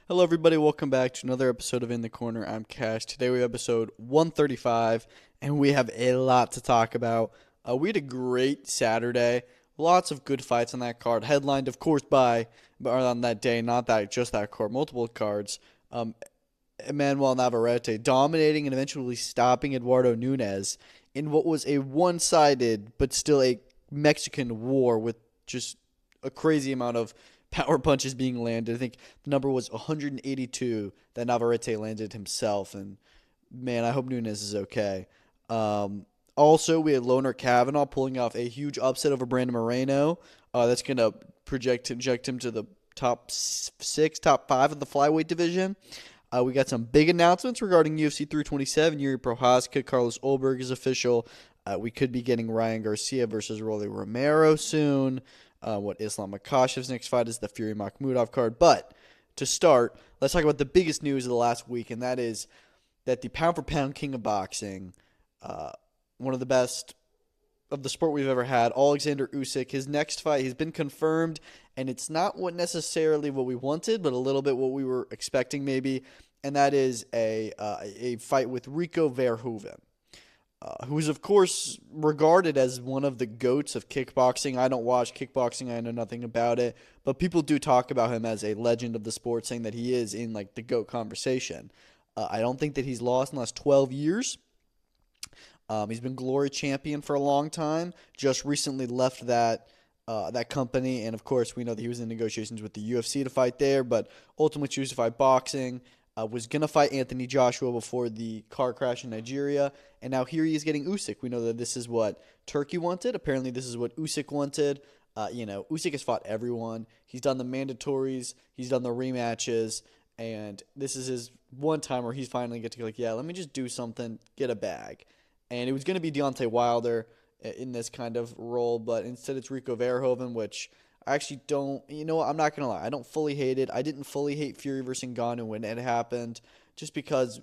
Hello, everybody. Welcome back to another episode of In the Corner. I'm Cash. Today we have episode 135, and we have a lot to talk about. We had a great Saturday. Lots of good fights on that card. Headlined, of course, or on that day, not that just that card, multiple cards. Emanuel Navarrete dominating and eventually stopping Eduardo Nunez in what was a one-sided but still a Mexican war with just a crazy amount of power punches being landed. I think the number was 182 that Navarrete landed himself, and man, I hope Nunez is okay. Also, we had Loner Kavangh pulling off a huge upset over Brandon Moreno. That's going to project him to the top six, top five of the flyweight division. We got some big announcements regarding UFC 327. Jiri Prochazka, Carlos Ulberg is official. We could be getting Ryan Garcia versus Rolly Romero soon. Islam Makhachev's next fight is the Fury Makhmudov card. But to start, let's talk about the biggest news of the last week, and that is that the pound-for-pound king of boxing, one of the best of the sport we've ever had, Oleksandr Usyk, his next fight has been confirmed, and it's not necessarily what we wanted, but a little bit what we were expecting maybe, and that is a fight with Rico Verhoeven. Who is, of course, regarded as one of the GOATs of kickboxing. I don't watch kickboxing. I know nothing about it. But people do talk about him as a legend of the sport, saying that he is in, like, the GOAT conversation. I don't think that he's lost in the last 12 years. He's been glory champion for a long time. Just recently left that company. And, of course, we know that he was in negotiations with the UFC to fight there. But ultimately chose to fight boxing. Was going to fight Anthony Joshua before the car crash in Nigeria, and now here he is getting Usyk. We know that this is what Turkey wanted. Apparently, this is what Usyk wanted. Usyk has fought everyone. He's done the mandatories. He's done the rematches, and this is his one time where he's finally get to go, let me just do something, get a bag. And it was going to be Deontay Wilder in this kind of role, but instead it's Rico Verhoeven, which I actually don't, I'm not going to lie. I don't fully hate it. I didn't fully hate Fury versus Ngannou when it happened just because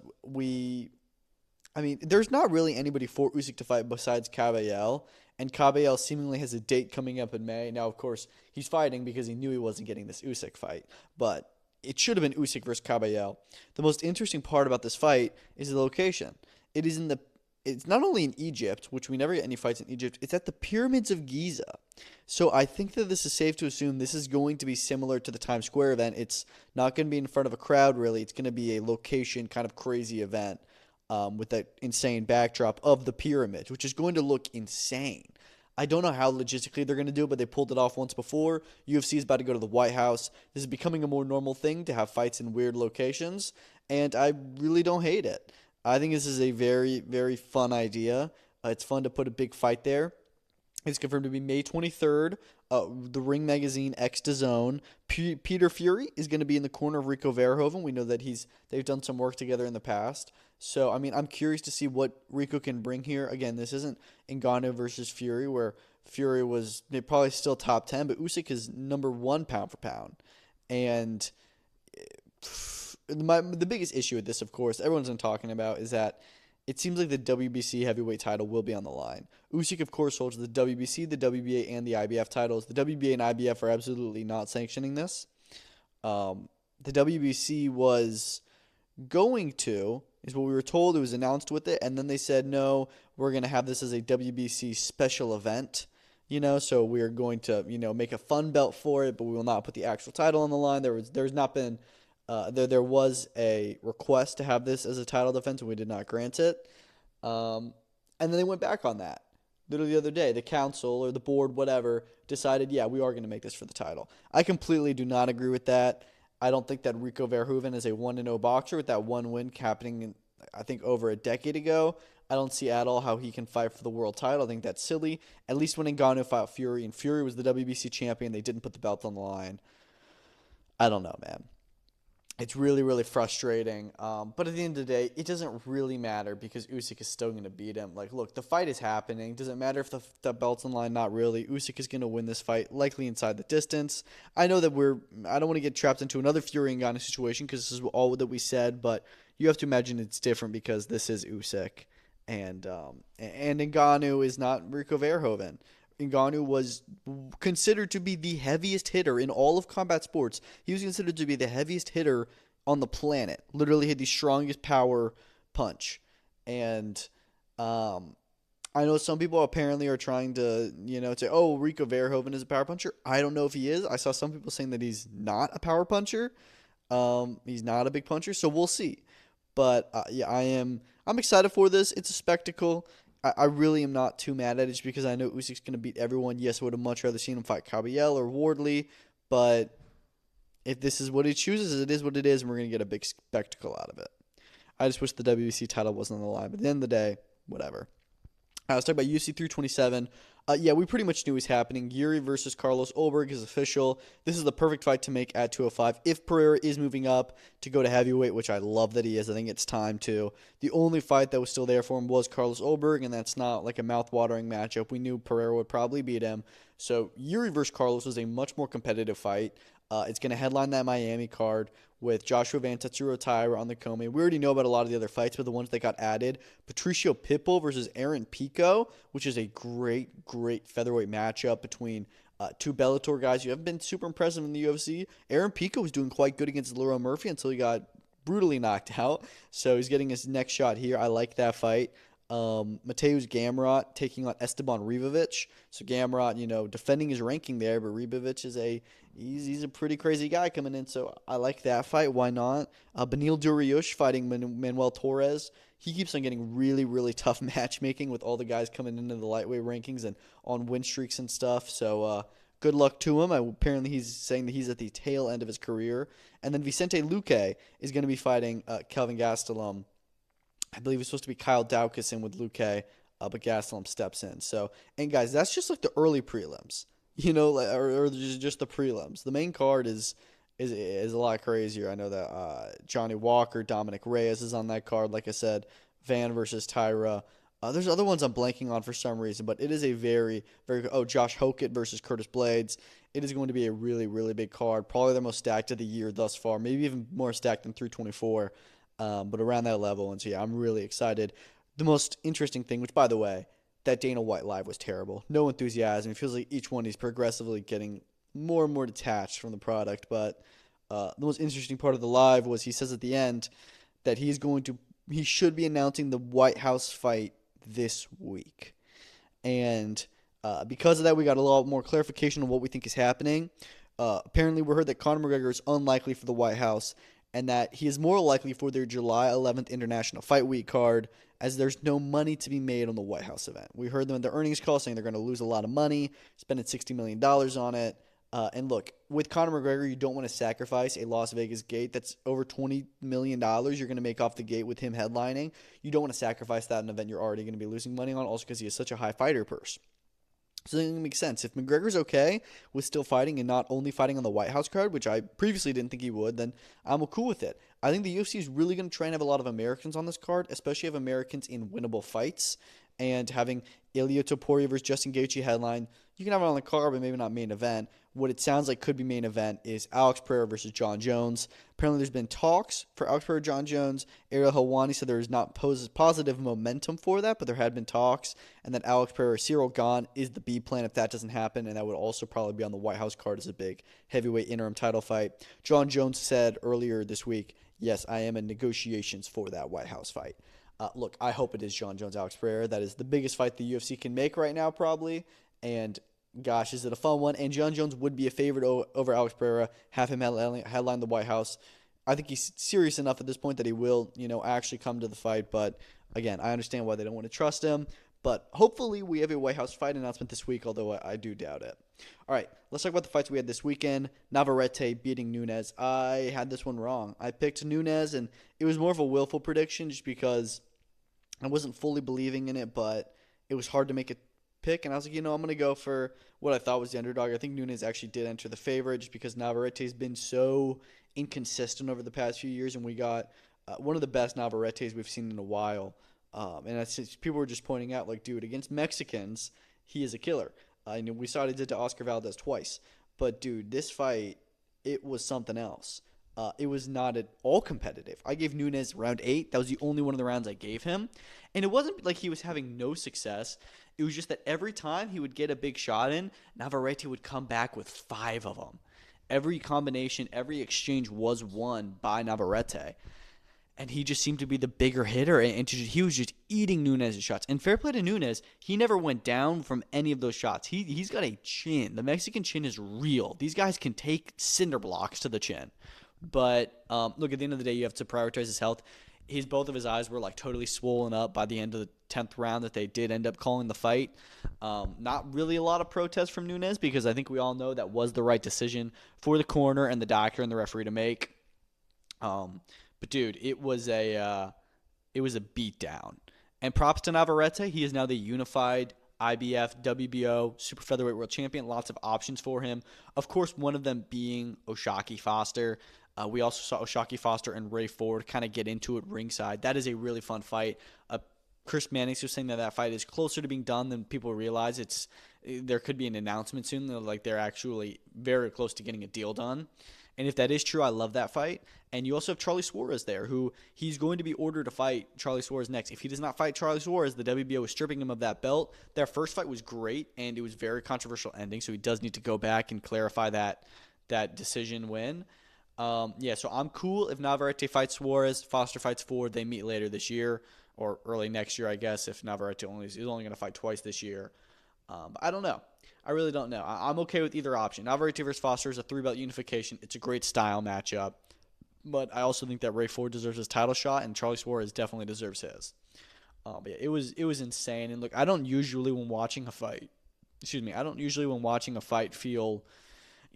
there's not really anybody for Usyk to fight besides Kavangh, and Kavangh seemingly has a date coming up in May. Now, of course, he's fighting because he knew he wasn't getting this Usyk fight, but it should have been Usyk versus Kavangh. The most interesting part about this fight is the location. It's not only in Egypt, which we never get any fights in Egypt, it's at the Pyramids of Giza. So I think that this is safe to assume this is going to be similar to the Times Square event. It's not going to be in front of a crowd, really. It's going to be a location kind of crazy event with that insane backdrop of the pyramids, which is going to look insane. I don't know how logistically they're going to do it, but they pulled it off once before. UFC is about to go to the White House. This is becoming a more normal thing to have fights in weird locations, and I really don't hate it. I think this is a very, very fun idea. It's fun to put a big fight there. It's confirmed to be May 23rd. The Ring Magazine X DAZN. Peter Fury is going to be in the corner of Rico Verhoeven. We know that they've done some work together in the past. So, I'm curious to see what Rico can bring here. Again, this isn't Ngannou versus Fury, where Fury was probably still top 10, but Usyk is number one pound for pound. And the biggest issue with this, of course, everyone's been talking about, is that it seems like the WBC heavyweight title will be on the line. Usyk, of course, holds the WBC, the WBA, and the IBF titles. The WBA and IBF are absolutely not sanctioning this. The WBC was going to, is what we were told. It was announced with it, and then they said, no, we're going to have this as a WBC special event. So we're going to, make a fun belt for it, but we will not put the actual title on the line. There's not been... There was a request to have this as a title defense, and we did not grant it. And then they went back on that. Literally the other day, the council or the board, whatever, decided, we are going to make this for the title. I completely do not agree with that. I don't think that Rico Verhoeven is a 1-0 boxer with that one win happening, I think, over a decade ago. I don't see at all how he can fight for the world title. I think that's silly. At least when Ngannou fought Fury, and Fury was the WBC champion, they didn't put the belt on the line. I don't know, man. It's really, really frustrating. But at the end of the day, it doesn't really matter because Usyk is still going to beat him. Look, the fight is happening. Does it matter if the belt's on the line? Not really. Usyk is going to win this fight, likely inside the distance. I know that I don't want to get trapped into another Fury and Ngannou situation because this is all that we said, but you have to imagine it's different because this is Usyk. And Ngannou is not Rico Verhoeven. Ngannou was considered to be the heaviest hitter in all of combat sports. He was considered to be the heaviest hitter on the planet. Literally had the strongest power punch. And I know some people apparently are trying to, say, oh, Rico Verhoeven is a power puncher. I don't know if he is. I saw some people saying that he's not a power puncher. He's not a big puncher, so we'll see. But yeah, I'm excited for this. It's a spectacle. I really am not too mad at it just because I know Usyk's going to beat everyone. Yes, I would have much rather seen him fight Kavangh or Wardley, but if this is what he chooses, it is what it is, and we're going to get a big spectacle out of it. I just wish the WBC title wasn't on the line, but at the end of the day, whatever. Let's talk about UFC 327. Yeah, we pretty much knew it was happening. Jiri versus Carlos Ulberg is official. This is the perfect fight to make at 205. If Pereira is moving up to go to heavyweight, which I love that he is, I think it's time to. The only fight that was still there for him was Carlos Ulberg, and that's not like a mouth-watering matchup. We knew Pereira would probably beat him. So Jiri versus Carlos was a much more competitive fight. It's going to headline that Miami card with Joshua Van Tetsuro Taira on the co-main. We already know about a lot of the other fights, but the ones that got added, Patricio Pitbull versus Aaron Pico, which is a great featherweight matchup between two Bellator guys who haven't been super impressive in the UFC. Aaron Pico was doing quite good against Leroy Murphy until he got brutally knocked out. So he's getting his next shot here. I like that fight. Mateusz Gamrot taking on Esteban Ribovic. So Gamrot, defending his ranking there, but Ribovic is he's a pretty crazy guy coming in. So I like that fight. Why not? Beneil Dariush fighting Manuel Torres. He keeps on getting really tough matchmaking with all the guys coming into the lightweight rankings and on win streaks and stuff. So good luck to him. Apparently he's saying that he's at the tail end of his career. And then Vicente Luque is going to be fighting Kelvin Gastelum. I believe it's supposed to be Kyle Daukaus in with Luque, but Gastelum steps in. So, and guys, that's just like the early prelims, or just the prelims. The main card is a lot crazier. I know that Johnny Walker, Dominic Reyes is on that card. Like I said, Van versus Tyra. There's other ones I'm blanking on for some reason, but it is a very Josh Hokett versus Curtis Blades. It is going to be a really big card. Probably the most stacked of the year thus far. Maybe even more stacked than 324. But around that level, and so yeah, I'm really excited. The most interesting thing, which by the way, that Dana White live was terrible. No enthusiasm. It feels like each one is progressively getting more and more detached from the product. But the most interesting part of the live was he says at the end that he should be announcing the White House fight this week, and because of that, we got a lot more clarification on what we think is happening. Apparently, we heard that Conor McGregor is unlikely for the White House, and that he is more likely for their July 11th International Fight Week card, as there's no money to be made on the White House event. We heard them in their earnings call saying they're going to lose a lot of money, spending $60 million on it. And look, with Conor McGregor, you don't want to sacrifice a Las Vegas gate that's over $20 million you're going to make off the gate with him headlining. You don't want to sacrifice that in an event you're already going to be losing money on, also because he has such a high fighter purse. So it makes sense. If McGregor's okay with still fighting and not only fighting on the White House card, which I previously didn't think he would, then I'm cool with it. I think the UFC is really going to try and have a lot of Americans on this card, especially have Americans in winnable fights. And having Ilia Topuria versus Justin Gaethje headline, you can have it on the card, but maybe not main event. What it sounds like could be main event is Alex Pereira versus Jon Jones. Apparently, there's been talks for Alex Pereira, Jon Jones. Ariel Helwani said there is not positive momentum for that, but there had been talks. And that Alex Pereira, Cyril Gane is the B plan if that doesn't happen, and that would also probably be on the White House card as a big heavyweight interim title fight. Jon Jones said earlier this week, yes, I am in negotiations for that White House fight. Look, I hope it is Jon Jones, Alex Pereira. That is the biggest fight the UFC can make right now, probably. And gosh, is it a fun one? And Jon Jones would be a favorite over Alex Pereira. Have him headline the White House. I think he's serious enough at this point that he will, actually come to the fight. But again, I understand why they don't want to trust him. But hopefully we have a White House fight announcement this week, although I do doubt it. All right, let's talk about the fights we had this weekend. Navarrete beating Nunez. I had this one wrong. I picked Nunez, and it was more of a willful prediction just because I wasn't fully believing in it, but it was hard to make a pick. And I was like, I'm going to go for what I thought was the underdog. I think Nunez actually did enter the favorite just because Navarrete has been so inconsistent over the past few years, and we got one of the best Navarretes we've seen in a while. And that's just, people were just pointing out, like, dude, against Mexicans, he is a killer. We saw what he did to Oscar Valdez twice. But, dude, this fight, it was something else. It was not at all competitive. I gave Nunez round 8. That was the only one of the rounds I gave him. And it wasn't like he was having no success. It was just that every time he would get a big shot in, Navarrete would come back with 5 of them. every combination, every exchange was won by Navarrete. And he just seemed to be the bigger hitter, and he was just eating Nunez's shots. And fair play to Nunez, he never went down from any of those shots. He's got a chin. The Mexican chin is real. These guys can take cinder blocks to the chin. But look, at the end of the day, you have to prioritize his health. Both of his eyes were like totally swollen up by the end of the 10th round that they did end up calling the fight. Not really a lot of protest from Nunez, because I think we all know that was the right decision for the corner and the doctor and the referee to make. But dude, it was a beatdown. And props to Navarrete. He is now the unified IBF, WBO, super featherweight world champion. Lots of options for him. Of course, one of them being O'Shaquie Foster. We also saw O'Shaquie Foster and Ray Ford kind of get into it ringside. That is a really fun fight. Chris Mannix was saying that fight is closer to being done than people realize. There could be an announcement soon. Like they're actually very close to getting a deal done. And if that is true, I love that fight. And you also have Charlie Suarez there, who he's going to be ordered to fight Charlie Suarez next. If he does not fight Charlie Suarez, the WBO is stripping him of that belt. Their first fight was great, and it was very controversial ending, so he does need to go back and clarify that decision win. So I'm cool if Navarrete fights Suarez, Foster fights Ford, they meet later this year, or early next year, I guess, if Navarrete is only going to fight twice this year. But I don't know. I really don't know. I'm okay with either option. Navarrete versus Foster is a 3-belt unification. It's a great style matchup. But I also think that Ray Ford deserves his title shot, and Charlie Suarez definitely deserves his. But yeah, it was insane. And look, I don't usually when watching a fight feel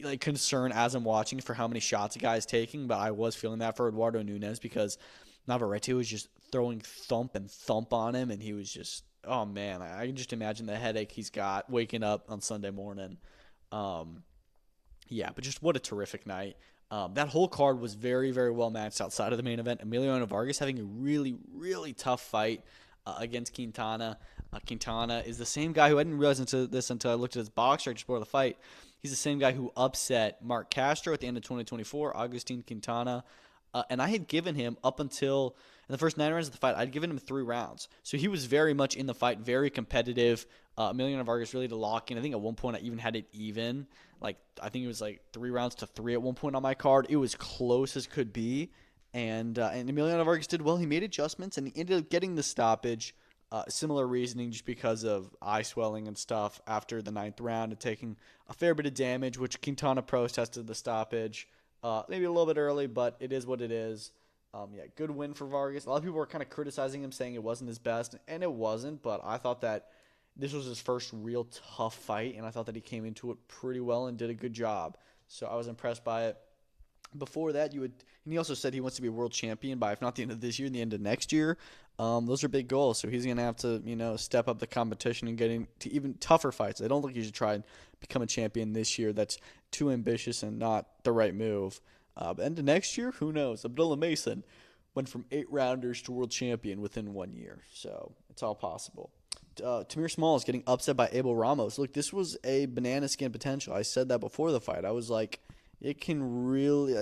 like concern as I'm watching for how many shots a guy is taking, but I was feeling that for Eduardo Nunez, because Navarrete was just throwing thump and thump on him, and he was just, oh man, I can just imagine the headache he's got waking up on Sunday morning. But just what a terrific night. That whole card was very, very well matched outside of the main event. Emiliano Vargas having a really, really tough fight against Quintana. Quintana is the same guy who I didn't realize until I looked at his box record before the fight. He's the same guy who upset Mark Castro at the end of 2024, Agustin Quintana. And I had given him up until in the first 9 rounds of the fight, I'd given him 3 rounds. So he was very much in the fight, very competitive. Emiliano Vargas really to lock in. I think at one point I even had it even. I think it was 3-3 at one point on my card. It was close as could be. And Emiliano Vargas did well. He made adjustments, and he ended up getting the stoppage. Similar reasoning, just because of eye swelling and stuff after the 9th round and taking a fair bit of damage, which Quintana protested the stoppage. Maybe a little bit early, but it is what it is. Good win for Vargas. A lot of people were kind of criticizing him, saying it wasn't his best, and it wasn't, but I thought that this was his first real tough fight, and I thought that he came into it pretty well and did a good job. So I was impressed by it. Before that, and he also said he wants to be a world champion by, if not the end of this year, the end of next year. Those are big goals, so he's going to have to, step up the competition and get into even tougher fights. I don't think he should try and become a champion this year. That's too ambitious and not the right move. But end of next year, who knows? Abdullah Mason went from 8-rounders to world champion within 1 year, so it's all possible. Tamir Smalls getting upset by Abel Ramos. Look, this was a banana skin potential. I said that before the fight. I was like, it can really,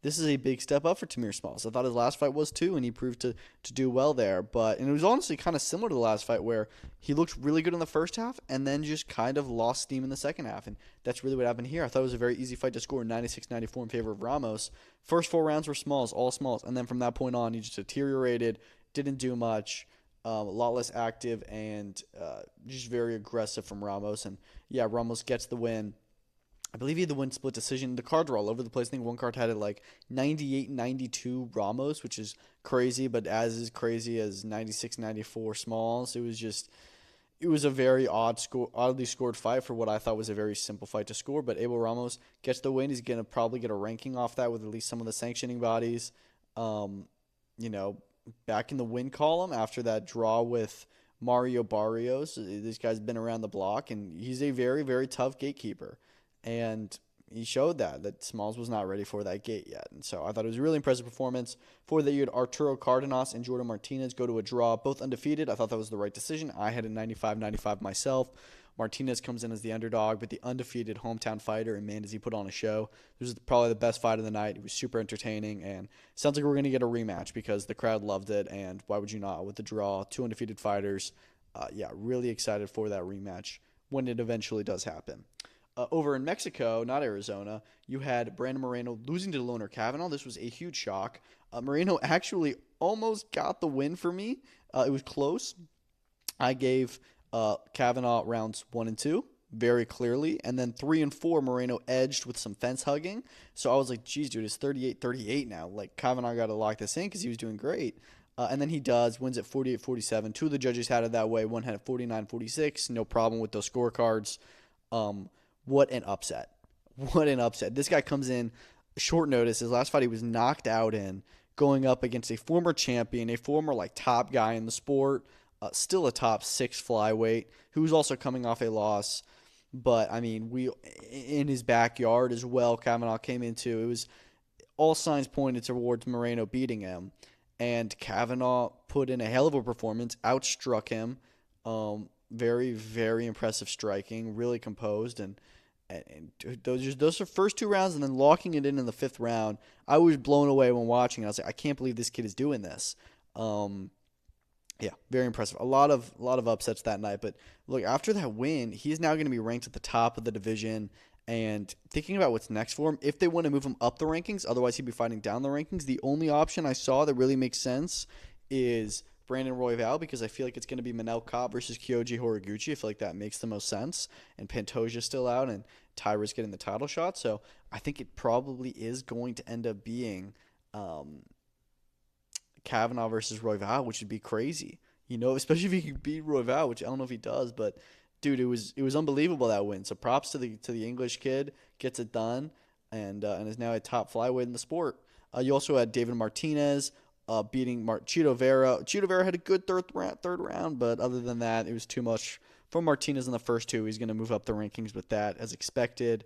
this is a big step up for Tamir Smalls. I thought his last fight was too, and he proved to do well there. And it was honestly kind of similar to the last fight, where he looked really good in the first half and then just kind of lost steam in the second half. And that's really what happened here. I thought it was a very easy fight to score, 96-94 in favor of Ramos. First 4 rounds were Smalls, all Smalls. And then from that point on, he just deteriorated, didn't do much. A lot less active and just very aggressive from Ramos. And yeah, Ramos gets the win. I believe he had the win split decision. The cards were all over the place. I think one card had it 98-92 Ramos, which is crazy, but as is crazy as 96-94 Smalls. It was a very oddly scored fight for what I thought was a very simple fight to score. But Abel Ramos gets the win. He's going to probably get a ranking off that with at least some of the sanctioning bodies. Back in the win column after that draw with Mario Barrios. This guy's been around the block, and he's a very, very tough gatekeeper. And he showed that Smalls was not ready for that gate yet. And so I thought it was a really impressive performance. For that, you had Arturo Cardenas and Jordan Martinez go to a draw, both undefeated. I thought that was the right decision. I had a 95-95 myself. Martinez comes in as the underdog, but the undefeated hometown fighter, and man, does he put on a show. This was probably the best fight of the night. It was super entertaining, and sounds like we're going to get a rematch because the crowd loved it, and why would you not? With the draw, 2 undefeated fighters. Really excited for that rematch when it eventually does happen. over in Mexico, not Arizona, you had Brandon Moreno losing to Loner Kavanaugh. This was a huge shock. Moreno actually almost got the win for me. It was close. I gave Kavanaugh rounds 1 and 2 very clearly, and then 3 and 4 Moreno edged with some fence hugging. So I was like, geez, dude, it's 38-38 now. Like, Kavanaugh got to lock this in because he was doing great. And then he does, wins at 48-47. Two of the judges had it that way. One had it 49-46. No problem with those scorecards. What an upset. What an upset. This guy comes in short notice. His last fight he was knocked out in, going up against a former champion, a former top guy in the sport, still a top 6 flyweight, who's also coming off a loss. But, I mean, we in his backyard as well, Kavanaugh came into. It was all signs pointed towards Moreno beating him. And Kavanaugh put in a hell of a performance, outstruck him. Very, very impressive striking, really composed. And those are first 2 rounds, and then locking it in the 5th round. I was blown away when watching it. I was like, I can't believe this kid is doing this. Yeah, very impressive. A lot of upsets that night. But look, after that win, he's now going to be ranked at the top of the division. And thinking about what's next for him, if they want to move him up the rankings, otherwise he'd be fighting down the rankings. The only option I saw that really makes sense is Brandon Royval, because I feel like it's going to be Manel Kape versus Kyoji Horiguchi. I feel like that makes the most sense. And Pantoja's still out, and Tyra's getting the title shot. So I think it probably is going to end up being Kavanaugh versus Royval, which would be crazy. Especially if he could beat Royval, which I don't know if he does, but dude, it was unbelievable, that win. So props to the English kid, gets it done, and is now a top flyweight in the sport. You also had David Martinez beating Chito Vera. Chito Vera had a good third round, but other than that, it was too much for Martinez in the first 2. He's going to move up the rankings with that, as expected.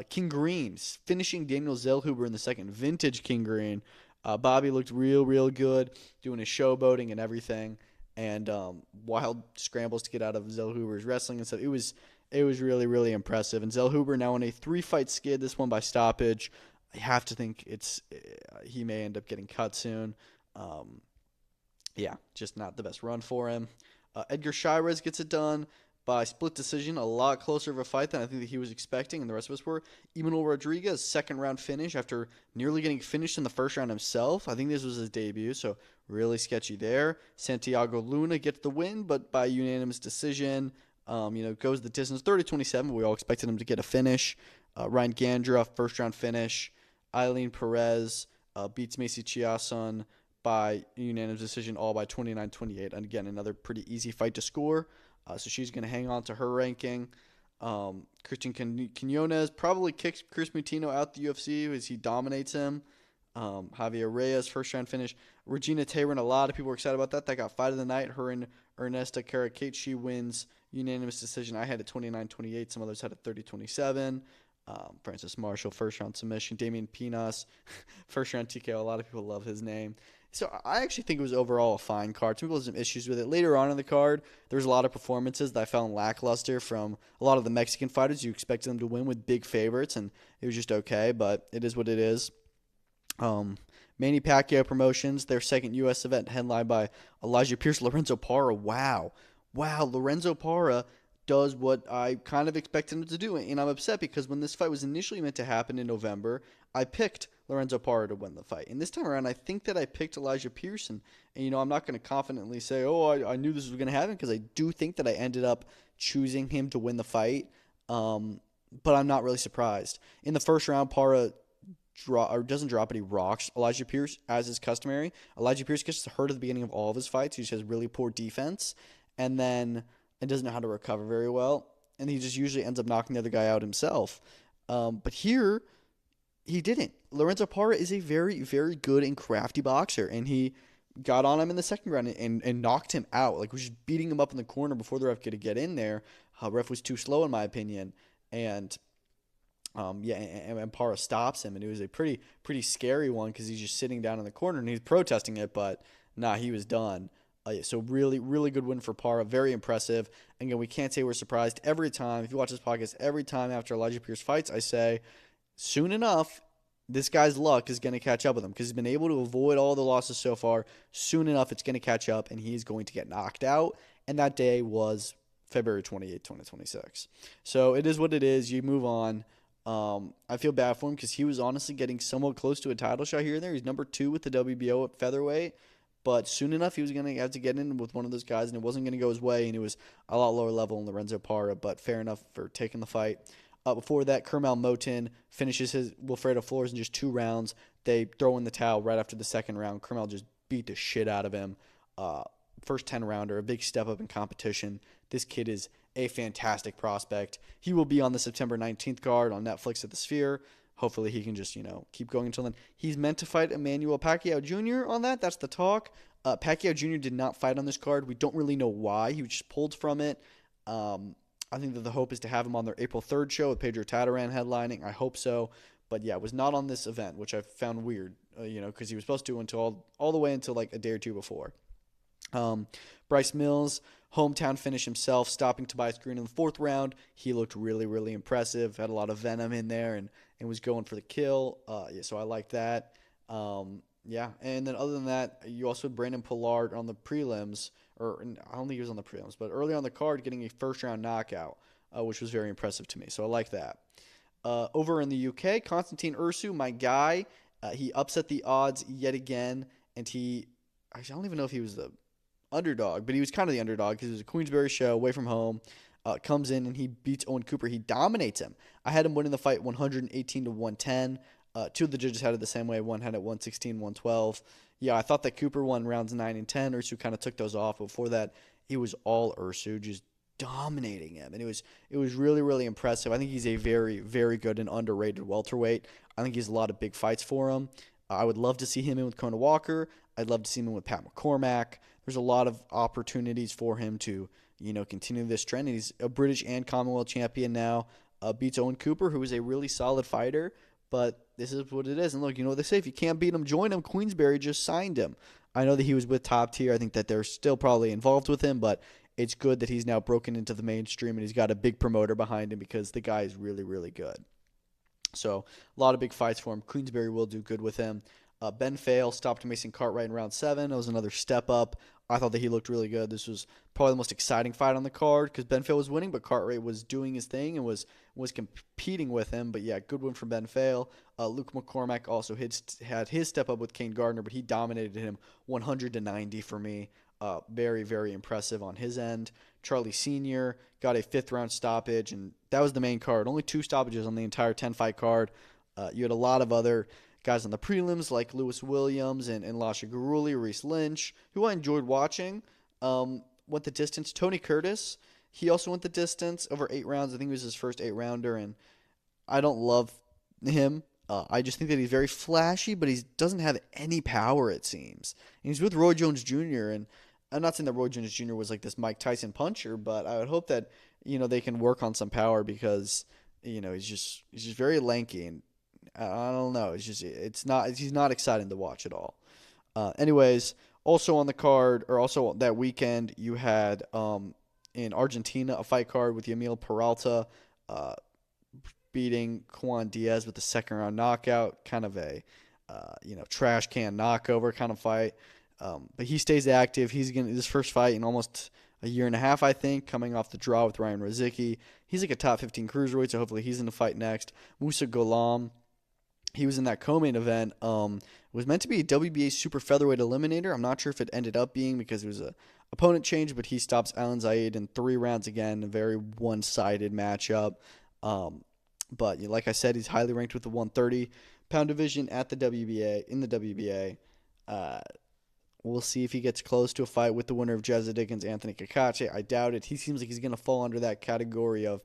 King Green finishing Daniel Zellhuber in the second. Vintage King Green. Bobby looked real good, doing his showboating and everything. And wild scrambles to get out of Zellhuber's wrestling and stuff. It was really, really impressive. And Zellhuber now in a 3-fight skid, this one by stoppage. I have to think he may end up getting cut soon. Yeah, just not the best run for him. Edgar Chairez gets it done by split decision, a lot closer of a fight than I think that he was expecting, and the rest of us were. Emanuel Rodriguez, second-round finish after nearly getting finished in the first round himself. I think this was his debut, so really sketchy there. Santiago Luna gets the win, but by unanimous decision. Goes the distance, 30-27. We all expected him to get a finish. Ryan Gandra, first-round finish. Eileen Perez beats Macy Chiasson by unanimous decision, all by 29-28. And again, another pretty easy fight to score. So she's going to hang on to her ranking. Christian Quinones probably kicks Chris Mutino out the UFC as he dominates him. Javier Reyes, first-round finish. Regina Tayron, a lot of people were excited about that. That got fight of the night. Her and Ernesta Caracate, she wins unanimous decision. I had it 29-28. Some others had it 30-27. Francis Marshall, first-round submission. Damian Pinas, first-round TKO. A lot of people love his name. So I actually think it was overall a fine card. Some people had some issues with it. Later on in the card, there was a lot of performances that I found lackluster from a lot of the Mexican fighters. You expected them to win with big favorites, and it was just okay, but it is what it is. Manny Pacquiao Promotions, their second U.S. event headlined by Elijah Pierce, Lorenzo Parra. Wow, Lorenzo Parra does what I kind of expected him to do, and I'm upset because when this fight was initially meant to happen in November, I picked Lorenzo Parra to win the fight. And this time around, I think that I picked Elijah Pierce, and I'm not going to confidently say, I knew this was going to happen, because I do think that I ended up choosing him to win the fight, but I'm not really surprised. In the first round, Parra doesn't drop, but he rocks Elijah Pierce, as is customary. Elijah Pierce gets hurt at the beginning of all of his fights. He just has really poor defense, and then doesn't know how to recover very well, and he just usually ends up knocking the other guy out himself. But here, he didn't. Lorenzo Parra is a very, very good and crafty boxer, and he got on him in the second round and knocked him out. Like, was just beating him up in the corner before the ref could get in there. Ref was too slow, in my opinion, and Parra stops him, and it was a pretty scary one because he's just sitting down in the corner and he's protesting it, but he was done. So really, really good win for Parra. Very impressive. Again, we can't say we're surprised. Every time, if you watch this podcast, every time after Elijah Pierce fights, I say, soon enough, this guy's luck is going to catch up with him because he's been able to avoid all the losses so far. Soon enough, it's going to catch up, and he's going to get knocked out. And that day was February 28th, 2026. So it is what it is. You move on. I feel bad for him because he was honestly getting somewhat close to a title shot here and there. He's number 2 with the WBO at featherweight. But soon enough, he was going to have to get in with one of those guys, and it wasn't going to go his way, and it was a lot lower level in Lorenzo Parra, but fair enough for taking the fight. Before that, Kermal Motin finishes his Wilfredo Flores in just 2 rounds. They throw in the towel right after the second round. Kermal just beat the shit out of him. First 10-rounder, a big step up in competition. This kid is a fantastic prospect. He will be on the September 19th card on Netflix at the Sphere. Hopefully he can just, keep going until then. He's meant to fight Emmanuel Pacquiao Jr. on that. That's the talk. Pacquiao Jr. did not fight on this card. We don't really know why. He was just pulled from it. I think that the hope is to have him on their April 3rd show with Pedro Tataran headlining. I hope so. But yeah, it was not on this event, which I found weird, because he was supposed to until all the way until like a day or two before. Bryce Mills, hometown finish himself, stopping Tobias Green in the 4th round. He looked really, really impressive. Had a lot of venom in there and was going for the kill. So I like that. And then other than that, you also had Brandon Pollard on the prelims, or I don't think he was on the prelims, but early on the card getting a first-round knockout, which was very impressive to me. So I like that. Over in the UK, Konstantin Ursu, my guy, he upset the odds yet again, and I don't even know if he was the underdog, but he was kind of the underdog because it was a Queensberry show away from home. Comes in and he beats Owen Cooper. He dominates him. I had him winning the fight 118 to 110. 2 of the judges had it the same way. One had it 116, 112. Yeah, I thought that Cooper won rounds 9 and 10. Ursu kind of took those off. Before that, it was all Ursu just dominating him, and it was really, really impressive. I think he's a very, very good and underrated welterweight. I think he has a lot of big fights for him. I would love to see him in with Conor Walker. I'd love to see him in with Pat McCormack. There's a lot of opportunities for him to, continue this trend. And he's a British and Commonwealth champion now. Beats Owen Cooper, who is a really solid fighter. But this is what it is. And look, you know what they say, if you can't beat him, join him. Queensberry just signed him. I know that he was with Top Tier. I think that they're still probably involved with him, but it's good that he's now broken into the mainstream and he's got a big promoter behind him because the guy is really, really good. So a lot of big fights for him. Queensberry will do good with him. Ben Fale stopped Mason Cartwright in round 7. It was another step up. I thought that he looked really good. This was probably the most exciting fight on the card because Ben Fale was winning, but Cartwright was doing his thing and was competing with him. But yeah, good win from Ben Fale. Luke McCormack also had his step up with Kane Gardner, but he dominated him 100-90 for me. Very, very impressive on his end. Charlie Sr. got a 5th-round stoppage, and that was the main card. Only 2 stoppages on the entire 10-fight card. You had a lot of other guys on the prelims like Lewis Williams and Lasha Guruli, Reese Lynch, who I enjoyed watching. Went the distance. Tony Curtis, he also went the distance over 8 rounds. I think it was his first 8-rounder, and I don't love him. I just think that he's very flashy, but he doesn't have any power, it seems. And he's with Roy Jones Jr., and I'm not saying that Roy Jones Jr. was like this Mike Tyson puncher, but I would hope that, they can work on some power because, he's just very lanky, and I don't know. He's not exciting to watch at all. Anyways, also on the card, or also that weekend, you had in Argentina a fight card with Yamil Peralta beating Juan Diaz with a 2nd-round knockout, kind of a trash can knockover kind of fight. But he stays active. He's getting his first fight in almost a year and a half, I think, coming off the draw with Ryan Rozicki. He's like a top 15 cruiserweight, so hopefully he's in the fight next. Musa Ghulam, he was in that co-main event. It was meant to be a WBA super featherweight eliminator. I'm not sure if it ended up being because it was a opponent change, but he stops Alan Zaid in 3 rounds again, a very one-sided matchup. But like I said, he's highly ranked with the 130-pound division at the WBA, in the WBA. We'll see if he gets close to a fight with the winner of Jezza Dickens, Anthony Kakache. I doubt it. He seems like he's going to fall under that category of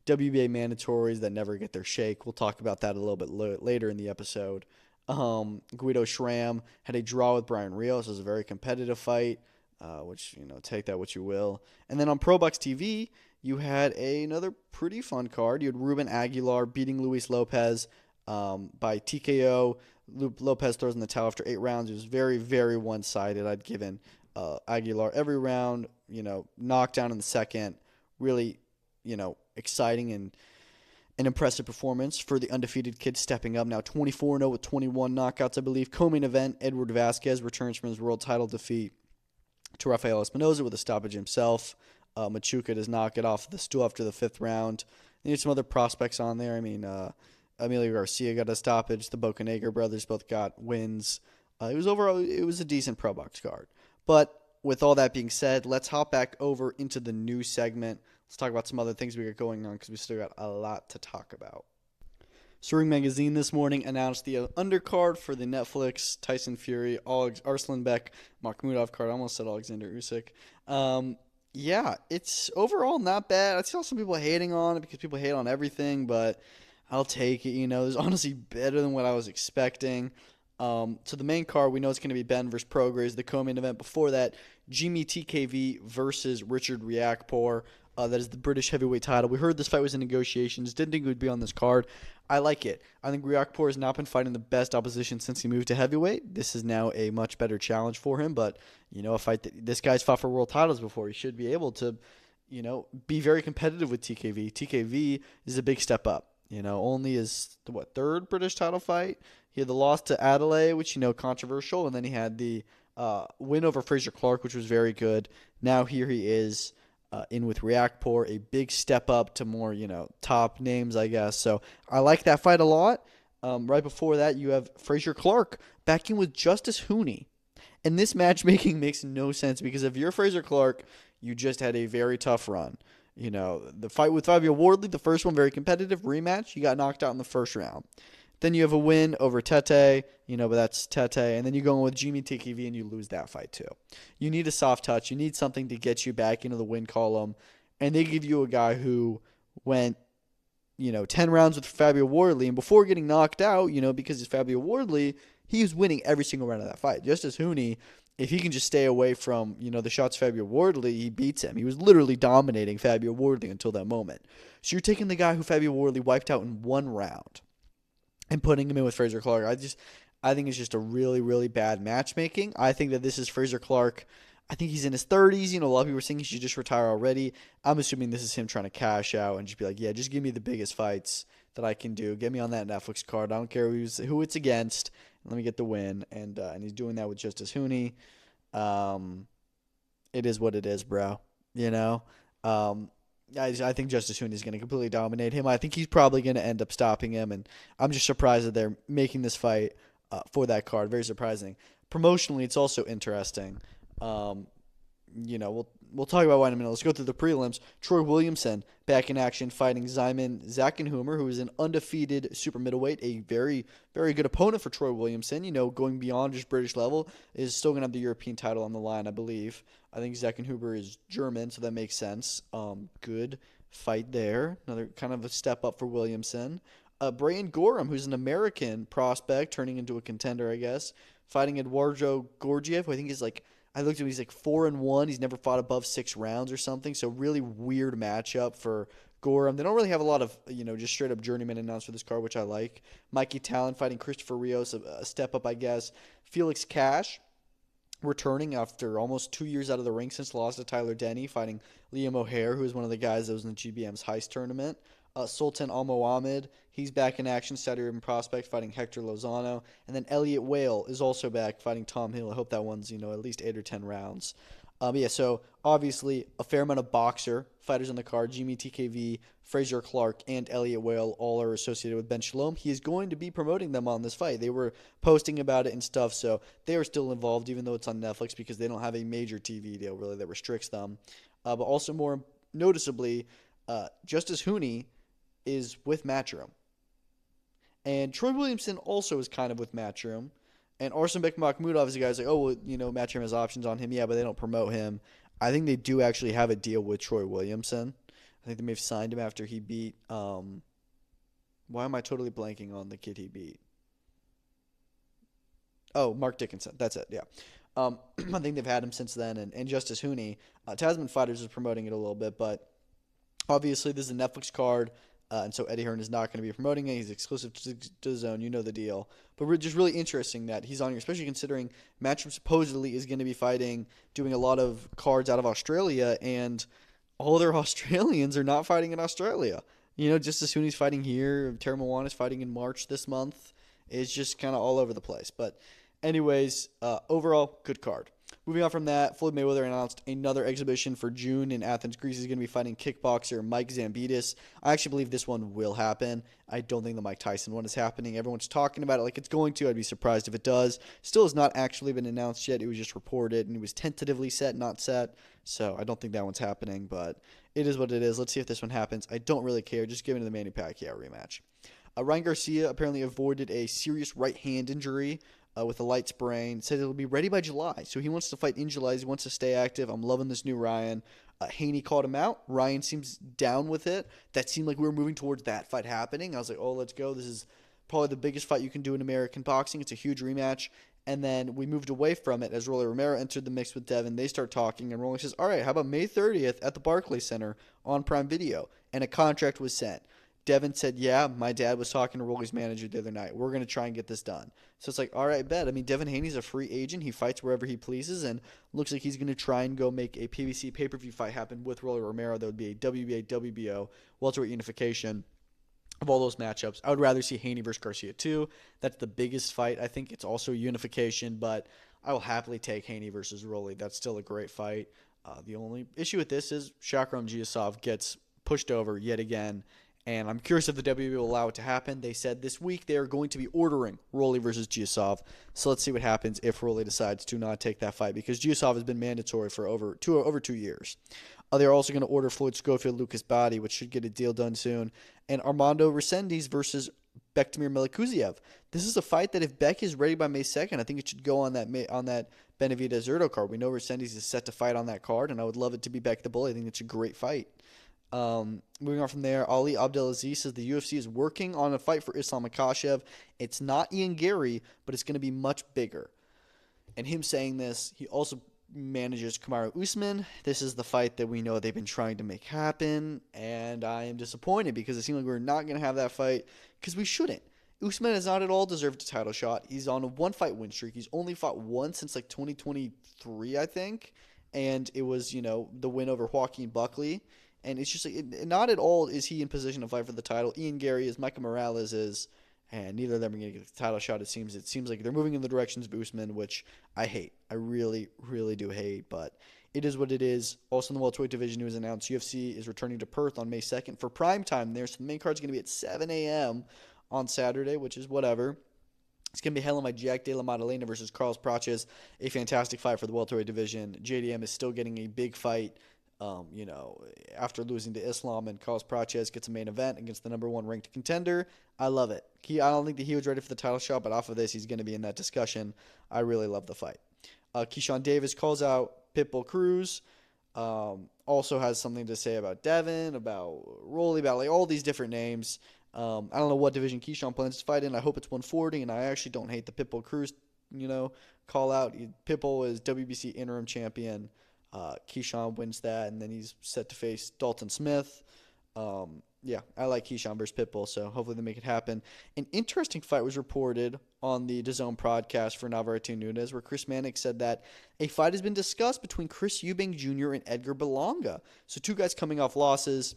WBA mandatories that never get their shake. We'll talk about that a little bit later in the episode. Guido Schramm had a draw with Brian Rios. It was a very competitive fight, which, take that what you will. And then on ProBox TV, you had another pretty fun card. You had Ruben Aguilar beating Luis Lopez by TKO. Lopez throws in the towel after 8 rounds. It was very, very one-sided. I'd given Aguilar every round, knockdown in the second. Really, exciting and an impressive performance for the undefeated kid stepping up. Now 24-0 with 21 knockouts, I believe. Co-main event, Edward Vasquez returns from his world title defeat to Rafael Espinoza with a stoppage himself. Machuca does not get off the stool after the 5th round. There's some other prospects on there. I mean, Emilio Garcia got a stoppage. The Bocanegra brothers both got wins. It was a decent pro box card. But with all that being said, let's hop back over into the news segment. Let's talk about some other things we got going on because we still got a lot to talk about. So Ring Magazine this morning announced the undercard for the Netflix Tyson Fury-Arslanbek Makhmudov card. I almost said Oleksandr Usyk. Yeah, it's overall not bad. I saw some people hating on it because people hate on everything, but I'll take it. It was honestly better than what I was expecting. So the main card, we know it's going to be Ben versus Prograis. The co-main event before that, Jimmy TKV versus Richard Riakporhe. That is the British heavyweight title. We heard this fight was in negotiations. Didn't think it would be on this card. I like it. I think Riakporhe has not been fighting the best opposition since he moved to heavyweight. This is now a much better challenge for him. But, a fight this guy's fought for world titles before. He should be able to, be very competitive with TKV. TKV is a big step up. Only his, third British title fight. He had the loss to Adelaide, which, controversial. And then he had the win over Fraser Clark, which was very good. Now here he is. In with Riakporhe, a big step up to more, top names, I guess. So I like that fight a lot. Right before that, you have Fraser Clark back in with Justice Hooney. And this matchmaking makes no sense because if you're Fraser Clark, you just had a very tough run. The fight with Fabio Wardley, the first one, very competitive rematch. You got knocked out in the first round. Then you have a win over Tete, but that's Tete. And then you go in with Jimmy TKV and you lose that fight too. You need a soft touch. You need something to get you back into the win column. And they give you a guy who went, 10 rounds with Fabio Wardley. And before getting knocked out, because it's Fabio Wardley, he was winning every single round of that fight. Justice Hooney, if he can just stay away from, the shots Fabio Wardley, he beats him. He was literally dominating Fabio Wardley until that moment. So you're taking the guy who Fabio Wardley wiped out in one round and putting him in with Fraser Clark. I think it's just a really, really bad matchmaking. I think that this is Fraser Clark. I think he's in his 30s. A lot of people are saying he should just retire already. I'm assuming this is him trying to cash out and just be like, yeah, just give me the biggest fights that I can do. Get me on that Netflix card. I don't care who it's against. Let me get the win. And he's doing that with Justice Hooney. It is what it is, bro. I think Justice Hooney is going to completely dominate him. I think he's probably going to end up stopping him, and I'm just surprised that they're making this fight for that card. Very surprising. Promotionally, it's also interesting. We'll talk about why in a minute. Let's go through the prelims. Troy Williamson back in action fighting Szymon Zackenhumer, who is an undefeated super middleweight, a very, very good opponent for Troy Williamson. Going beyond just British level, is still going to have the European title on the line, I believe. I think Zackenhumer is German, so that makes sense. Good fight there. Another kind of a step up for Williamson. Brian Gorham, who's an American prospect, turning into a contender, I guess, fighting Eduardo Gorgiev, who I think is I looked at him, he's 4-1. He's never fought above 6 rounds or something. So really weird matchup for Gorham. They don't really have a lot of, just straight up journeyman announced for this card, which I like. Mikey Talon fighting Christopher Rios, a step up, I guess. Felix Cash returning after almost 2 years out of the ring since the loss to Tyler Denny, fighting Liam O'Hare, who is one of the guys that was in the GBM's Heist tournament. Sultan Al-Mohamed, he's back in action, Saudi Arabian prospect, fighting Hector Lozano. And then Elliot Whale is also back, fighting Tom Hill. I hope that one's, at least 8 or 10 rounds. So obviously a fair amount of boxer fighters on the card. Jimmy TKV, Fraser Clark, and Elliot Whale all are associated with Ben Shalom. He is going to be promoting them on this fight. They were posting about it and stuff, so they are still involved, even though it's on Netflix, because they don't have a major TV deal, really, that restricts them. But also more noticeably, Justice Hooney is with Matchroom. And Troy Williamson also is kind of with Matchroom. And Arslanbek Makhmudov is a guy who's Matchroom has options on him. Yeah, but they don't promote him. I think they do actually have a deal with Troy Williamson. I think they may have signed him after he beat why am I totally blanking on the kid he beat? Oh, Mark Dickinson. That's it, yeah. I think they've had him since then. And Justice Hooney, Tasman Fighters is promoting it a little bit, but obviously this is a Netflix card. And so Eddie Hearn is not going to be promoting it. He's exclusive to the zone. You know the deal. But we're just really interesting that he's on here, especially considering Matchroom supposedly is going to be doing a lot of cards out of Australia, and all their Australians are not fighting in Australia. Just as soon as he's fighting here, Terry Moana is fighting in March this month. It's just kind of all over the place. But anyways, overall, good card. Moving on from that, Floyd Mayweather announced another exhibition for June in Athens, Greece. He's going to be fighting kickboxer Mike Zambidis. I actually believe this one will happen. I don't think the Mike Tyson one is happening. Everyone's talking about it like it's going to. I'd be surprised if it does. Still has not actually been announced yet. It was just reported, and it was tentatively set, not set. So I don't think that one's happening, but it is what it is. Let's see if this one happens. I don't really care. Just give it to the Manny Pacquiao rematch. Ryan Garcia apparently avoided a serious right hand injury with a light sprain. Said it'll be ready by July. So he wants to fight in July. He wants to stay active. I'm loving this new Ryan. Haney called him out. Ryan seems down with it. That seemed like we were moving towards that fight happening. I was like, oh, let's go. This is probably the biggest fight you can do in American boxing. It's a huge rematch. And then we moved away from it as Rolly Romero entered the mix with Devin. They start talking, and Rolly says, all right, how about May 30th at the Barclays Center on Prime Video? And a contract was sent. Devin said, yeah, my dad was talking to Rolly's manager the other night. We're going to try and get this done. So it's like, all right, bet. I mean, Devin Haney's a free agent. He fights wherever he pleases, and looks like he's going to try and go make a PBC pay-per-view fight happen with Rolly Romero. That would be a WBA, WBO, welterweight unification of all those matchups. I would rather see Haney versus Garcia too. That's the biggest fight. I think it's also unification, but I will happily take Haney versus Rolly. That's still a great fight. The only issue with this is Shakram Giasov gets pushed over yet again, and I'm curious if the WBA will allow it to happen. They said this week they are going to be ordering Rolly versus Giasov. So let's see what happens if Rolly decides to not take that fight, because Giasov has been mandatory for over 2 years. They're also going to order Floyd Schofield, Lucas Body, which should get a deal done soon. And Armando Resendiz versus Bektamir Melikuziev. This is a fight that if Beck is ready by May 2nd, I think it should go on that Benavidez Zurdo card. We know Resendiz is set to fight on that card, and I would love it to be Beck the Bully. I think it's a great fight. Moving on from there, Ali Abdelaziz says the UFC is working on a fight for Islam Makhachev. It's not Ian Gary, but it's going to be much bigger. And him saying this, he also manages Kamaru Usman. This is the fight that we know they've been trying to make happen, and I am disappointed because it seemed like we're not going to have that fight, because we shouldn't. Usman has not at all deserved a title shot. He's on a one-fight win streak. He's only fought once since like 2023, I think, and it was, the win over Joaquin Buckley. And it's just like, not at all is he in position to fight for the title. Ian Gary is, Micah Morales is, and neither of them are going to get the title shot, it seems. It seems like they're moving in the directions of Usman, which I hate. I really, really do hate, but it is what it is. Also in the welterweight division, it was announced UFC is returning to Perth on May 2nd for prime time there. So the main card is going to be at 7 a.m. on Saturday, which is whatever. It's going to be headlined by Jack De La Maddalena versus Carlos Praches, a fantastic fight for the welterweight division. JDM is still getting a big fight. After losing to Islam, and Carlos Praches gets a main event against the number one ranked contender. I love it. I don't think that he was ready for the title shot, but off of this, he's going to be in that discussion. I really love the fight. Keyshawn Davis calls out Pitbull Cruz. Also has something to say about Devin, about Rolly, about like all these different names. I don't know what division Keyshawn plans to fight in. I hope it's 140, and I actually don't hate the Pitbull Cruz, call out. Pitbull is WBC interim champion. Keyshawn wins that, and then he's set to face Dalton Smith. I like Keyshawn versus Pitbull, so hopefully they make it happen. An interesting fight was reported on the DAZN podcast for Navarrete and Nunez, where Chris Mannix said that a fight has been discussed between Chris Eubank Jr. and Edgar Berlanga. So two guys coming off losses.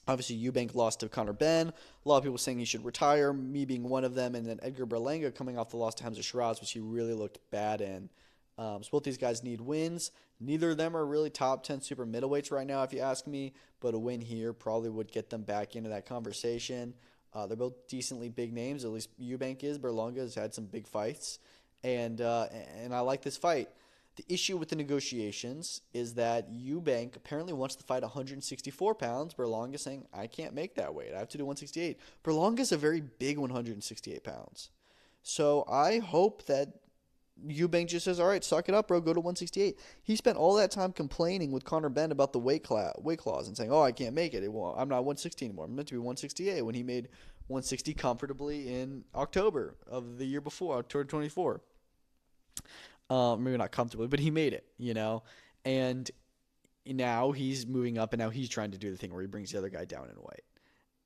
Obviously, Eubank lost to Conor Benn. A lot of people saying he should retire, me being one of them, and then Edgar Berlanga coming off the loss to Hamza Shiraz, which he really looked bad in. So both these guys need wins. Neither of them are really top 10 super middleweights right now, if you ask me. But a win here probably would get them back into that conversation. They're both decently big names. At least Eubank is. Berlanga has had some big fights. And I like this fight. The issue with the negotiations is that Eubank apparently wants to fight 164 pounds. Berlanga saying, I can't make that weight. I have to do 168. Berlanga's a very big 168 pounds. So I hope that Eubank just says, all right, suck it up, bro, go to 168. He spent all that time complaining with Conor Benn about the weight clause and saying, I can't make it. I'm not 160 anymore. I'm meant to be 168 when he made 160 comfortably in October of the year before, October 24. Maybe not comfortably, but he made it, And now he's moving up, and now he's trying to do the thing where he brings the other guy down in weight.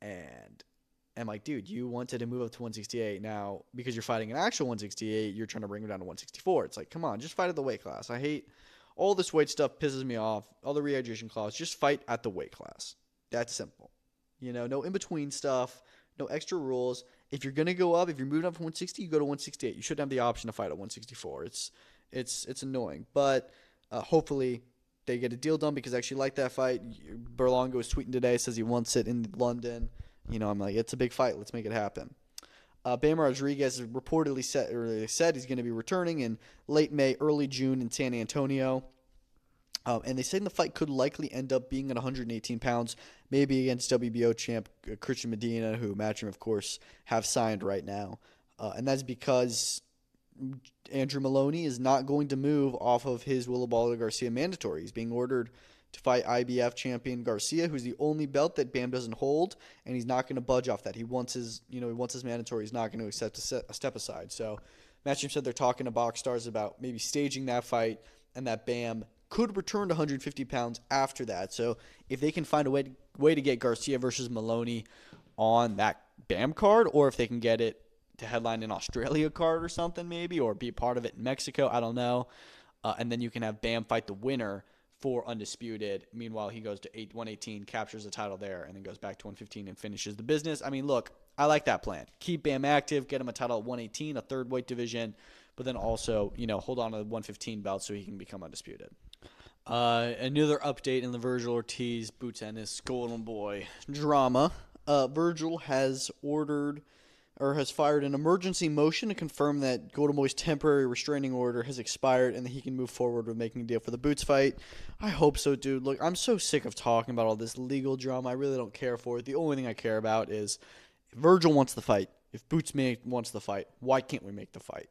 And I'm like, dude, you wanted to move up to 168. Now, because you're fighting an actual 168, you're trying to bring him down to 164. It's like, come on, just fight at the weight class. I hate all this weight stuff, pisses me off. All the rehydration clause, just fight at the weight class. That's simple. No in-between stuff, no extra rules. If you're going to go up, if you're moving up from 160, you go to 168. You shouldn't have the option to fight at 164. It's annoying, but hopefully they get a deal done because I actually like that fight. Berlanga was tweeting today, says he wants it in London. I'm like, it's a big fight. Let's make it happen. Bam Rodriguez has reportedly said he's going to be returning in late May, early June in San Antonio. And they say the fight could likely end up being at 118 pounds, maybe against WBO champ Christian Medina, who Matchroom, of course, have signed right now. And that's because Andrew Maloney is not going to move off of his Willabala Garcia mandatory. He's being ordered to fight IBF champion Garcia, who's the only belt that Bam doesn't hold, and he's not going to budge off that. He wants his mandatory. He's not going to accept a step aside. So Matchroom said they're talking to Box Stars about maybe staging that fight, and that Bam could return to 150 pounds after that. So if they can find a way to get Garcia versus Maloney on that Bam card, or if they can get it to headline an Australia card or something maybe, or be a part of it in Mexico, I don't know. And then you can have Bam fight the winner for undisputed. Meanwhile, he goes to 118, captures the title there, and then goes back to 115 and finishes the business. I mean, look, I like that plan. Keep Bam active, get him a title at 118, a third weight division, but then also, hold on to the 115 belt so he can become undisputed. Another update in the Virgil Ortiz Boots Ennis Golden Boy drama. Virgil has fired an emergency motion to confirm that Golden Boy's temporary restraining order has expired and that he can move forward with making a deal for the Boots fight. I hope so, dude. Look, I'm so sick of talking about all this legal drama. I really don't care for it. The only thing I care about is if Virgil wants the fight, if Boots wants the fight, why can't we make the fight?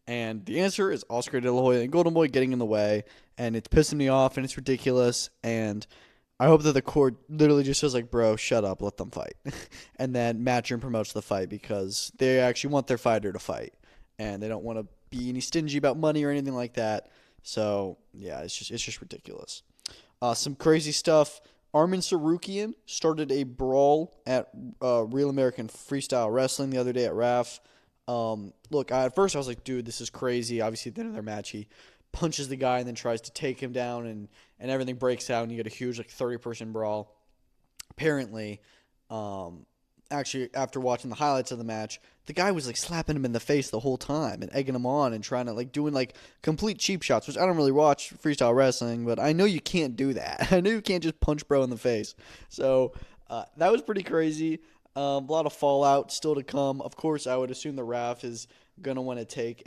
And the answer is Oscar De La Hoya and Golden Boy getting in the way, and it's pissing me off, and it's ridiculous, and I hope that the court literally just says, like, bro, shut up, let them fight. And then Matchroom promotes the fight because they actually want their fighter to fight, and they don't want to be any stingy about money or anything like that. So, yeah, it's just ridiculous. Some crazy stuff. Arman Sarukian started a brawl at Real American Freestyle Wrestling the other day at RAF. Look, at first I was like, dude, this is crazy. Obviously, at the end of their match, he punches the guy and then tries to take him down, and everything breaks out, and you get a huge, 30-person brawl. Apparently, actually, after watching the highlights of the match, the guy was, slapping him in the face the whole time and egging him on and trying to, doing, complete cheap shots, which I don't really watch freestyle wrestling, but I know you can't do that. I know you can't just punch bro in the face. So, that was pretty crazy. A lot of fallout still to come. Of course, I would assume the RAF is going to want to take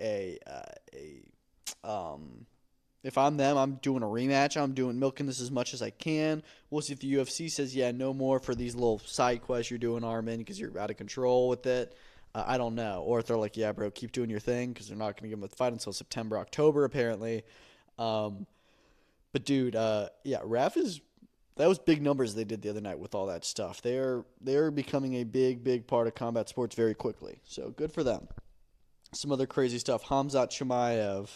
if I'm them, I'm doing a rematch. I'm milking this as much as I can. We'll see if the UFC says, yeah, no more for these little side quests you're doing, Armin, because you're out of control with it. I don't know. Or if they're like, yeah, bro, keep doing your thing, because they're not going to give him a fight until September, October, apparently. But, dude, yeah, RAF is... That was big numbers they did the other night with all that stuff. They're becoming a big, big part of combat sports very quickly. So good for them. Some other crazy stuff. Khamzat Chimaev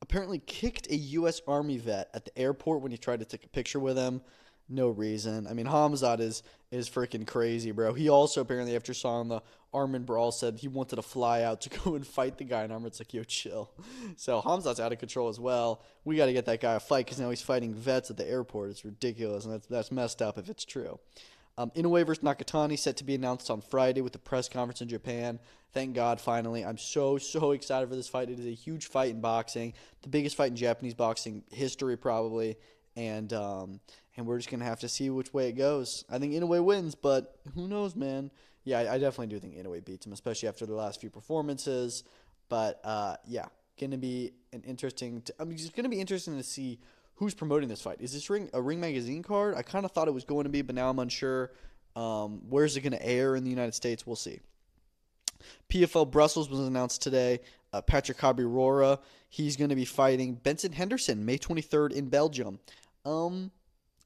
apparently kicked a U.S. Army vet at the airport when he tried to take a picture with him. No reason. I mean, Khamzat is freaking crazy, bro. He also apparently, after seeing the Armin brawl, said he wanted to fly out to go and fight the guy, and Armin's like, yo, chill. So Khamzat's out of control as well. We got to get that guy a fight because now he's fighting vets at the airport. It's ridiculous, and that's messed up if it's true. Inoue versus Nakatani set to be announced on Friday with the press conference in Japan. Thank God, finally. I'm so excited for this fight. It is a huge fight in boxing, the biggest fight in Japanese boxing history probably, and we're just going to have to see which way it goes. I think Inoue wins, but who knows, man. Yeah, I definitely do think Inoue beats him, especially after the last few performances. But, yeah, going to be it's going to be interesting to see who's promoting this fight. Is this a Ring Magazine card? I kind of thought it was going to be, but now I'm unsure. Where's it going to air in the United States? We'll see. PFL Brussels was announced today. Patrick Habirora, he's going to be fighting Benson Henderson May 23rd in Belgium.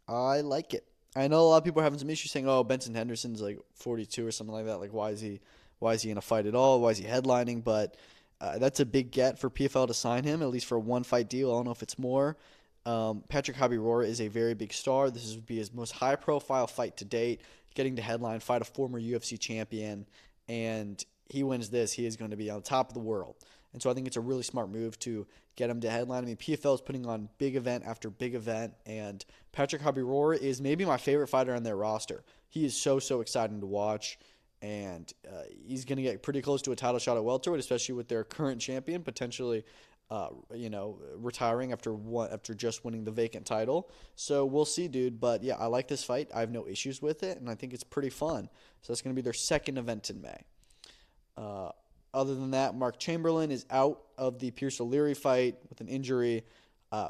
I like it. I know a lot of people are having some issues saying, "Oh, Benson Henderson's 42 or something like that. Why is he going to fight at all? Why is he headlining?" But that's a big get for PFL to sign him, at least for a one-fight deal. I don't know if it's more. Patrick Habirora is a very big star. This would be his most high-profile fight to date, getting to headline, fight a former UFC champion, and he wins this, he is going to be on top of the world. And so I think it's a really smart move to get him to headline. I mean, PFL is putting on big event after big event, and Patrick Habirora is maybe my favorite fighter on their roster. He is so exciting to watch, and he's going to get pretty close to a title shot at welterweight, especially with their current champion potentially retiring after just winning the vacant title. So we'll see, dude. But yeah, I like this fight. I have no issues with it, and I think it's pretty fun. So that's going to be their second event in May. Other than that, Mark Chamberlain is out of the Pierce O'Leary fight with an injury.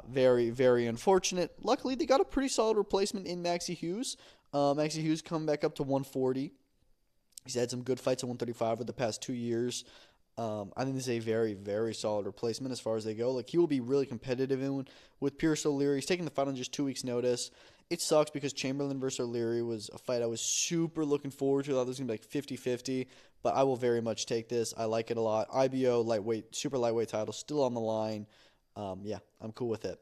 Very, very unfortunate. Luckily, they got a pretty solid replacement in Maxie Hughes. Maxie Hughes coming back up to 140. He's had some good fights at 135 over the past 2 years. I think this is a very, very solid replacement as far as they go. Like, he will be really competitive with Pierce O'Leary. He's taking the fight on just 2 weeks' notice. It sucks because Chamberlain versus O'Leary was a fight I was super looking forward to. I thought it was going to be like 50-50, but I will very much take this. I like it a lot. IBO, super lightweight title, still on the line. Yeah, I'm cool with it.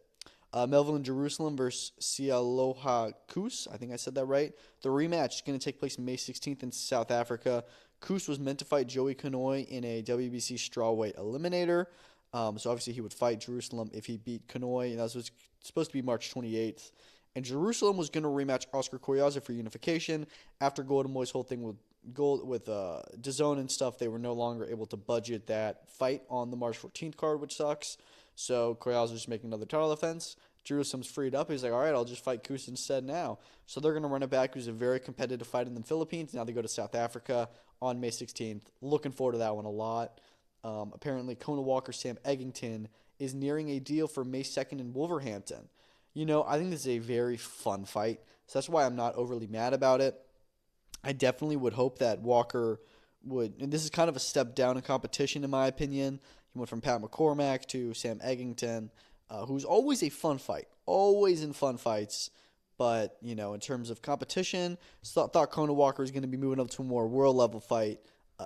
Melvin Jerusalem versus Sialoha Kus. I think I said that right. The rematch is going to take place May 16th in South Africa. Kus was meant to fight Joey Kanoi in a WBC strawweight eliminator. So obviously he would fight Jerusalem if he beat Kanoi. And that was supposed to be March 28th. And Jerusalem was going to rematch Oscar Collazo for unification. After Golden Boy's whole thing with DAZN and stuff, they were no longer able to budget that fight on the March 14th card, which sucks. So Collazo's just making another title defense. Jerusalem's freed up. He's like, all right, I'll just fight Kus instead now. So they're going to run it back. It was a very competitive fight in the Philippines. Now they go to South Africa on May 16th. Looking forward to that one a lot. Apparently, Kona Walker Sam Eggington is nearing a deal for May 2nd in Wolverhampton. I think this is a very fun fight. So that's why I'm not overly mad about it. I definitely would hope that Walker would, and this is kind of a step down in competition in my opinion. He went from Pat McCormack to Sam Eggington, who's always a fun fight, always in fun fights. But, in terms of competition, thought Kona Walker was going to be moving up to a more world-level fight.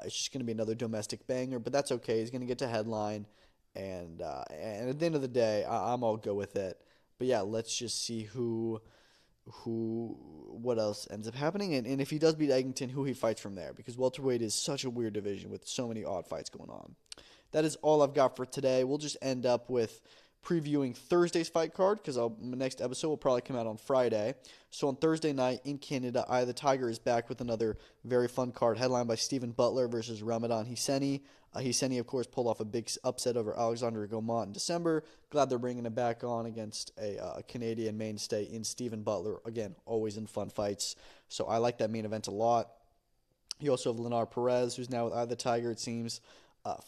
It's just going to be another domestic banger, but that's okay. He's going to get to headline, and at the end of the day, I'm all good with it. But yeah, let's just see what else ends up happening, and if he does beat Eggington, who he fights from there, because welterweight is such a weird division with so many odd fights going on. That is all I've got for today. We'll just end up with previewing Thursday's fight card, because my next episode will probably come out on Friday. So on Thursday night in Canada, Eye of the Tiger is back with another very fun card, headlined by Stephen Butler versus Ramadan Hisseni. Hisseni, of course, pulled off a big upset over Alexander Gomont in December. Glad they're bringing it back on against a Canadian mainstay in Stephen Butler. Again, always in fun fights. So I like that main event a lot. You also have Lenar Perez, who's now with Eye of the Tiger, it seems,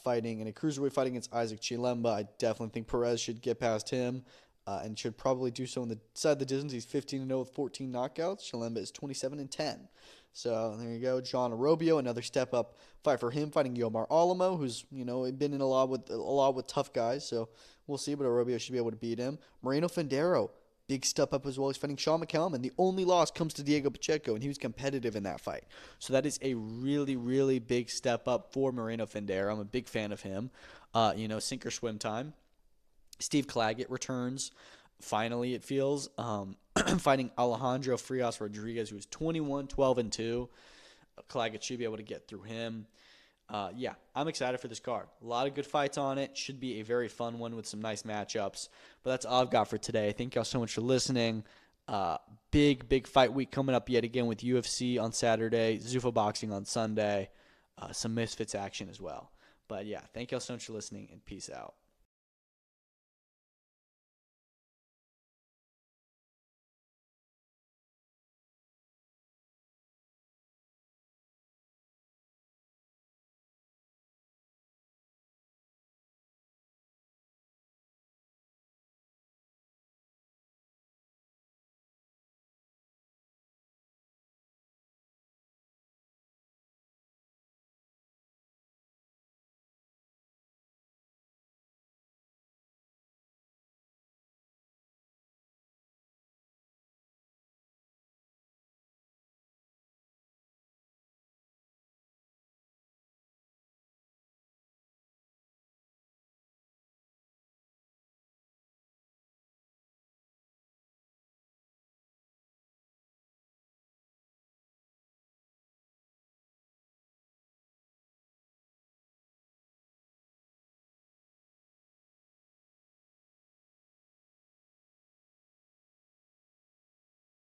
fighting in a cruiserweight fight against Isaac Chilemba. I definitely think Perez should get past him and should probably do so inside the distance. He's 15-0 with 14 knockouts. Chilemba is 27-10. So there you go. John Arobio, another step up fight for him, fighting Yomar Alamo, who's been in a lot with tough guys. So we'll see, but Arobio should be able to beat him. Moreno Fendero, big step up as well. He's fighting Sean McCallum. The only loss comes to Diego Pacheco, and he was competitive in that fight. So that is a really, really big step up for Moreno Fendero. I'm a big fan of him. Sink or swim time. Steve Claggett returns. Finally, it feels. Fighting Alejandro Frias Rodriguez, who is 21-12-2. Claggett should be able to get through him. Yeah, I'm excited for this card. A lot of good fights on it. Should be a very fun one with some nice matchups. But that's all I've got for today. Thank y'all so much for listening. Big fight week coming up yet again with UFC on Saturday, Zuffa Boxing on Sunday, some Misfits action as well. But yeah, thank y'all so much for listening, and peace out.